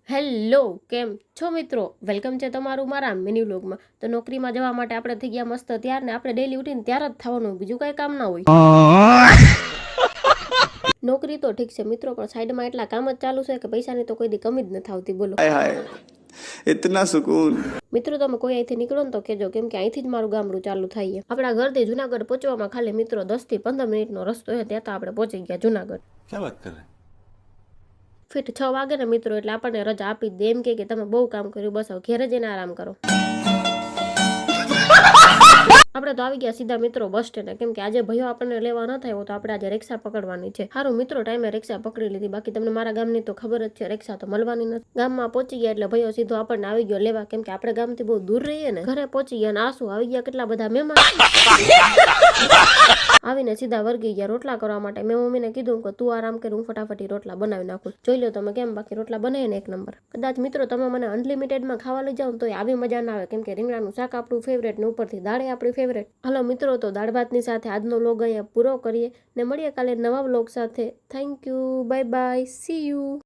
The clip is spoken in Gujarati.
હેલો, કેમ છો મિત્રો? વેલકમ છે તમારું મારા મિની વ્લોગમાં. તો નોકરીમાં જવા માટે આપણે થઈ ગયા મસ્ત તૈયાર ને આપણે ડેલી ઉઠીને તૈયાર જ થવાનું, બીજું કઈ કામ ના હોય. નોકરી તો ઠીક છે મિત્રો, પણ સાઈડમાં એટલા કામ જ ચાલુ છે કે પૈસાની તો કોઈ દી કમી જ નથી આવતી. બોલો इतना सुकून। મિત્રો, તમે કોઈ અહીંથી નીકળો ને તો કેજો, કેમ કે અહીંથી જ મારું ગામડું ચાલુ થાય. આપણા ઘરથી જુનાગઢ પહોંચવામાં ખાલી મિત્રો 10 થી 15 મિનિટનો રસ્તો છે. ત્યાં તો આપણે પહોંચી ગયા જુનાગઢ. क्या बात कर रहे हैं? ફિટ 6 વાગે ને મિત્રો, એટલે આપણને રજા આપી દે. એમ કે તમે બહુ કામ કર્યું, બસ હવે ઘેરે જઈને આરામ કરો. આપણે તો આવી ગયા સીધા મિત્રો બસ સ્ટેન્ડ, કેમ કે આજે ભાઈઓ આપણને લેવા ન થાય તો આપણે આજે રિક્ષા પકડવાની છે. સારું મિત્રો, ટાઈમે રિક્ષા પકડી લીધી. બાકી તમને મારા ગામની તો ખબર જ છે, રિક્ષા તો મળવાની નથી. ગામમાં પહોંચી ગયા એટલે ભાઈઓ સીધો આપણને આવી ગયો લેવા, કેમ કે આપણે ગામથી બહુ દૂર રહીએ ને. ઘરે પહોંચી ગયા ને આસુ આવી ગયા કેટલા બધા મહેમાન. આવીને સીધા વર્ગી ગયા રોટલા કરવા માટે. મેં મમ્મીને કીધું કે તું આરામ કરી, હું ફટાફટી રોટલા બનાવી નાખું. જોઈ લો તમે કેમ, બાકી રોટલા બનાવે ને એક નંબર. કદાચ મિત્રો તમે મને અનલિમિટેડમાં ખાવા લઈ જાવ તો આવી મજા ના આવે, કેમ કે રીંગણાનું શાક આપણું ફેવરેટ ને ઉપરથી દાળ આપણી ફેવરેટ. હાલો મિત્રો, તો દાળ ભાતની સાથે આજનો વ્લોગ અહીંયા પૂરો કરીએ ને મળીએ કાલે નવા વ્લોગ સાથે. Thank you, bye bye, C you.